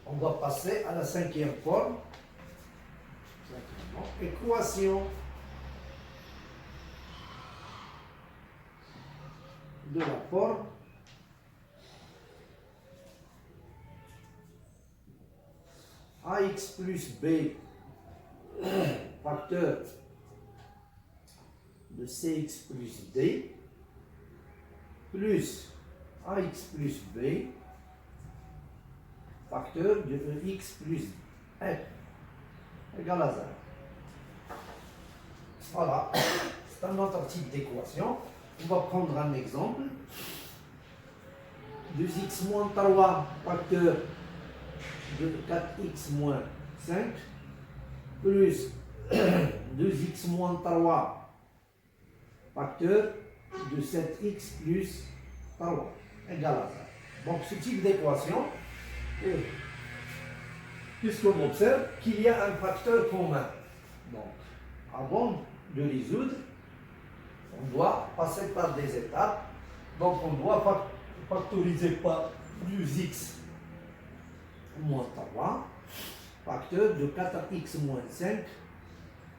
On va passer à la cinquième forme. Équation de la forme ax plus b facteur de cx plus d plus ax plus b facteur de ex plus f égale à 0. Voilà, c'est un autre type d'équation. On va prendre un exemple. 2x moins 3 facteur de 4x moins 5 plus 2x moins 3 facteur de 7x plus 3 égale à 0. Donc ce type d'équation, puisqu'on observe qu'il y a un facteur commun. Donc avant de résoudre, on doit passer par des étapes. Donc on doit factoriser par 2x moins 3, facteur de 4x moins 5,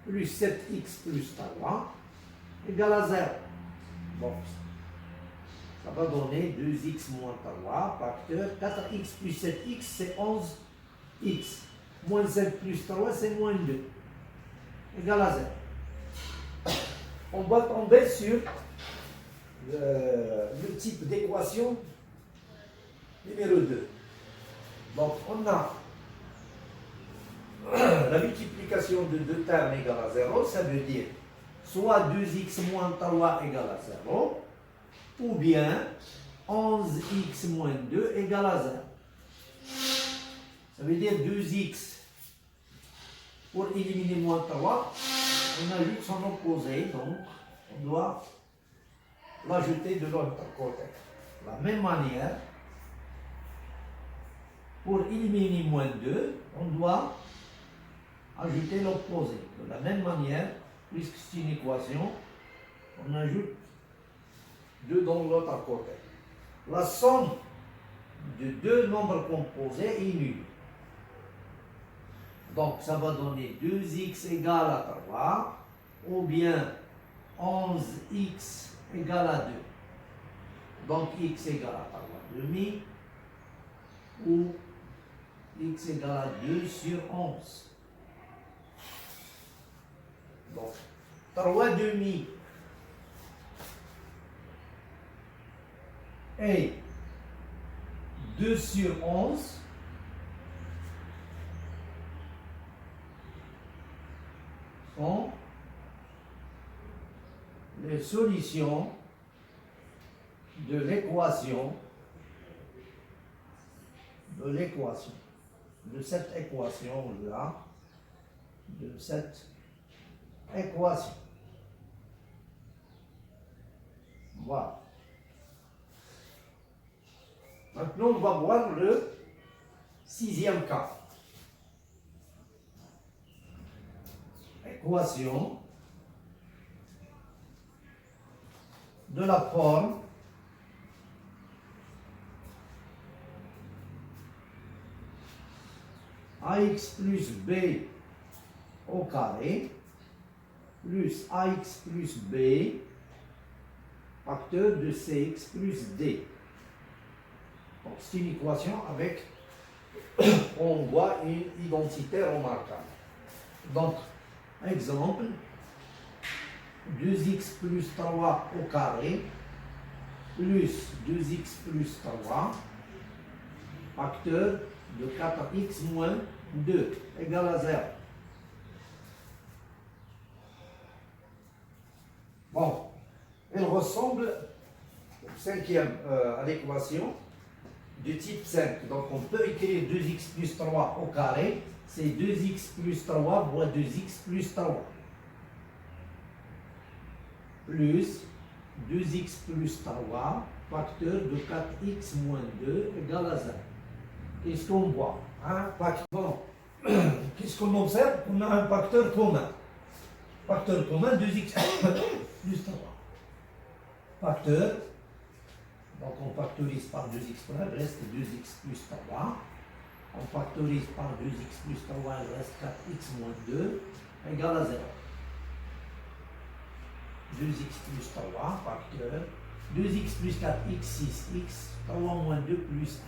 plus 7x plus 3, égale à 0. Bon, ça va donner 2x moins 3, facteur 4x plus 7x, c'est 11x. Moins 5 plus 3, c'est moins 2, égale à 0. On va tomber sur le type d'équation numéro 2. Donc, on a la multiplication de deux termes égale à 0, ça veut dire soit 2x moins 3 égale à 0, ou bien 11x moins 2 égale à 0. Ça veut dire 2x, pour éliminer moins 3, on ajoute son opposé, donc on doit l'ajouter de l'autre côté. De la même manière, pour éliminer moins 2, on doit ajouter l'opposé. De la même manière, puisque c'est une équation, on ajoute 2 dans l'autre côté. La somme de deux nombres composés est nulle. Donc, ça va donner 2x égale à 3, ou bien 11x égale à 2. Donc, x égale à 3 demi, ou x égale à 2 sur 11. Donc, 3 demi et 2 sur 11 sont les solutions de l'équation de cette équation là, de cette équation. Voilà. Maintenant, on va voir le sixième cas. Équation de la forme ax plus b au carré plus ax plus b facteur de cx plus d. Donc c'est une équation avec, on voit une identité remarquable. Donc, exemple, 2x plus 3 au carré plus 2x plus 3 facteur de 4x moins 2 égale à 0. Bon, elle ressemble à l'équation du type 5. Donc on peut écrire 2x plus 3 au carré, c'est 2x plus 3 fois 2x plus 3. Plus 2x plus 3 facteur de 4x moins 2 égale à 0. Qu'est-ce qu'on voit? Bon. Qu'est-ce qu'on observe? On a un facteur commun. Facteur commun 2x plus 3. Facteur, donc on factorise par 2x près, reste 2x plus 3. On factorise par 2x plus 3, il reste 4x moins 2 égale à 0. 2x plus 3, facteur. 2x plus 4x, 6x. 3 moins 2 plus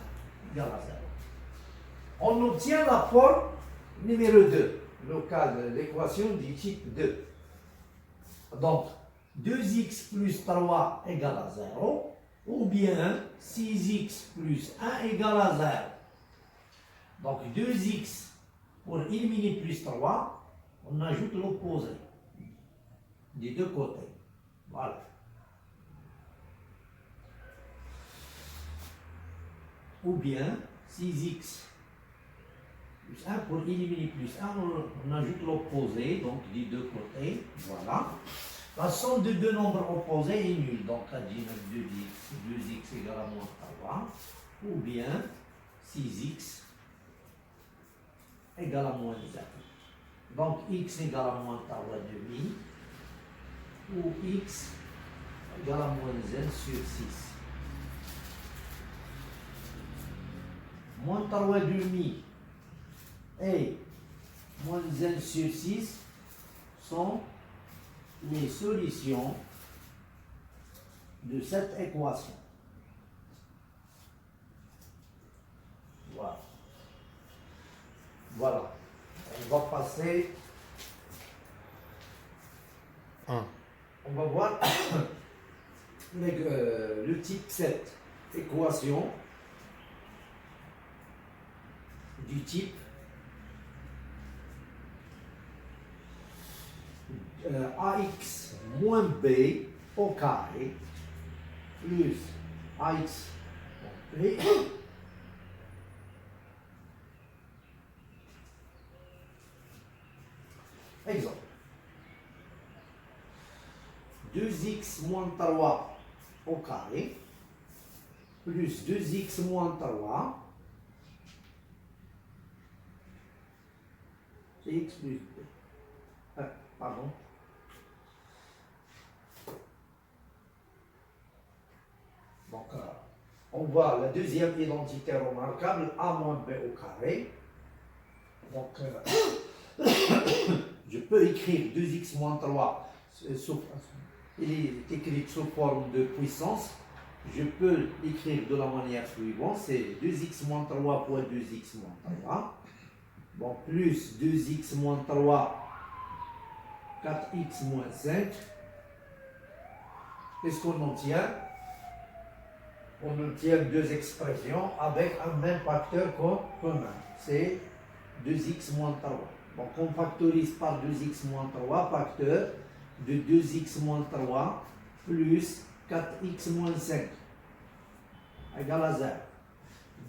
1 égale à 0. On obtient la forme numéro 2, le cas de l'équation du type 2. Donc, 2x plus 3 égale à 0, ou bien 6x plus 1 égale à 0. Donc 2x, pour éliminer plus 3, on ajoute l'opposé des deux côtés. Voilà. Ou bien 6x plus 1, pour éliminer plus 1, on ajoute l'opposé, donc des deux côtés. Voilà. La somme de deux nombres opposés est nulle. Donc, à 2x égale à moins 3. Ou bien 6x égale à moins 0. Donc, x égale à moins 3 demi. Ou x égale à moins 1 sur 6. Moins 3 demi et moins 1 sur 6 sont les solutions de cette équation. Voilà. Voilà. On va passer. On va voir le type 7 équation du type ax moins b au carré plus ax b exemple 2x moins 3 au carré plus 2x moins 3 c'est x plus b. Pardon. Donc, on voit la deuxième identité remarquable, a moins b au carré. Donc, je peux écrire 2x moins 3, il est écrit sous forme de puissance. Je peux l'écrire de la manière suivante, c'est 2x moins 3 fois 2x moins 3. Donc, plus 2x moins 3, 4x moins 5. Qu'est-ce qu'on obtient? On obtient deux expressions avec un même facteur commun. C'est 2x moins 3. Donc on factorise par 2x moins 3, facteur de 2x moins 3 plus 4x moins 5 égale à 0.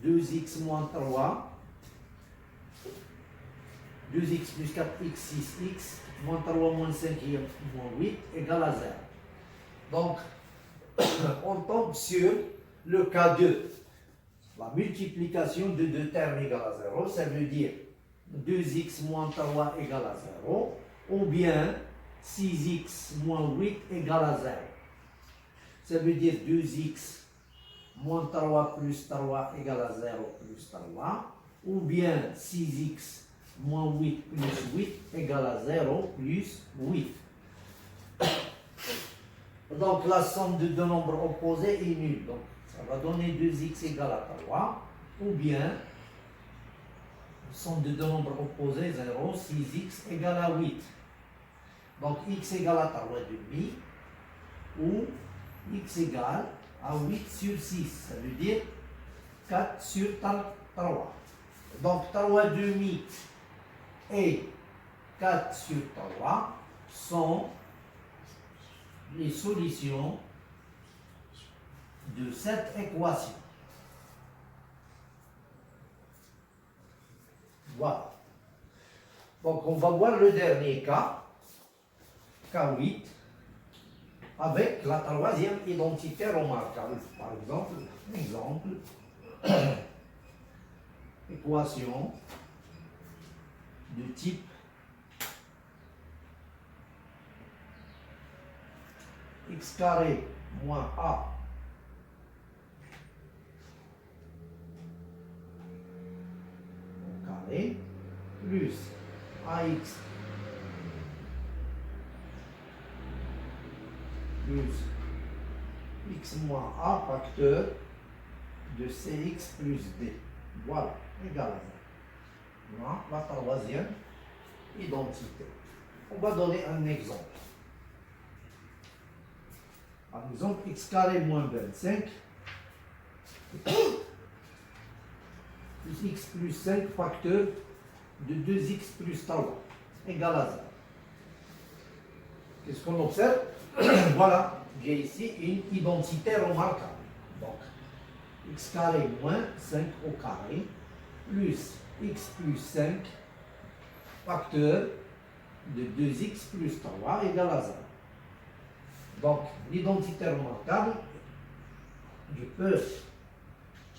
2x moins 3, 2x plus 4x, 6x, moins 3 moins 5 moins 8 égale à 0. Donc on tombe sur le cas 2. La multiplication de deux termes égale à 0, ça veut dire 2x moins 3 égale à 0, ou bien 6x moins 8 égale à 0. Ça veut dire 2x moins 3 plus 3 égale à 0 plus 3, ou bien 6x moins 8 plus 8 égale à 0 plus 8. Donc la somme de deux nombres opposés est nulle. Donc ça va donner 2x égale à 3, ou bien somme de deux nombres opposés 0, 6x égale à 8. Donc x égale à 3 demi, ou x égale à 8 sur 6. Ça veut dire 4 sur 3. Donc 3 demi et 4 sur 3 sont les solutions de cette équation. Voilà. Donc on va voir le dernier cas, cas 8, avec la troisième identité remarquable. Par exemple, équation de type x carré moins a ax plus x moins a facteur de cx plus d. Voilà, égal à 0. Voilà, la troisième identité. On va donner un exemple. Par exemple, x carré moins 25 plus x plus 5 facteur de 2x plus tau égal à 0. Qu'est-ce qu'on observe? Voilà, j'ai ici une identité remarquable. Donc, x carré moins 5 au carré plus x plus 5 facteur de 2x plus 3 égale à 0. Donc, l'identité remarquable, je peux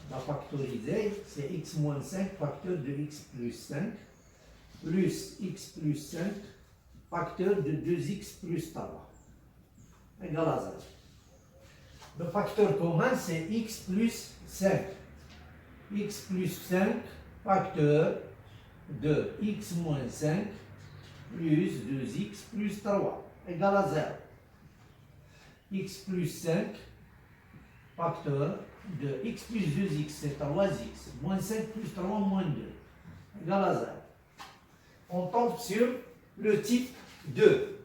la factoriser, c'est x moins 5 facteur de x plus 5 plus x plus 5 facteur de 2x plus 3 égale à 0. Le facteur commun, c'est x plus 5. X plus 5 facteur de x moins 5 plus 2x plus 3 égale à 0. X plus 5 facteur de x plus 2x, c'est 3x, moins 5 plus 3 moins 2 égale à 0. On tombe sur le type 2.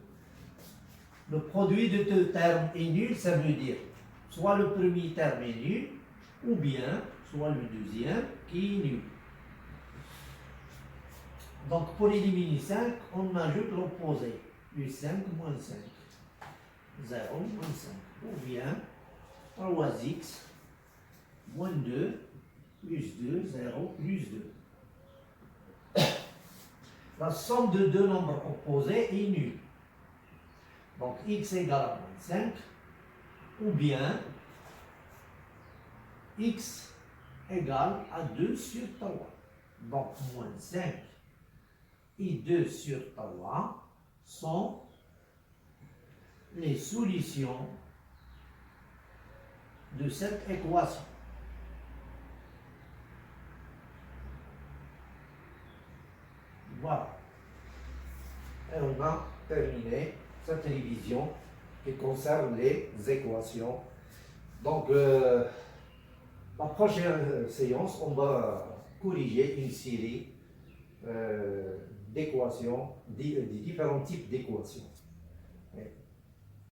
Le produit de deux termes est nul, ça veut dire soit le premier terme est nul, ou bien soit le deuxième qui est nul. Donc pour éliminer 5, on ajoute l'opposé, plus 5 moins 5, 0 moins 5, ou bien 3x moins 2, plus 2, 0, plus 2. La somme de deux nombres opposés est nulle. Donc x égale à moins 5, ou bien x égale à 2 sur 3. Donc moins 5 et 2 sur 3 sont les solutions de cette équation. Voilà. Et on a terminé cette révision qui concerne les équations. Donc, la prochaine séance, on va corriger une série d'équations, des différents types d'équations.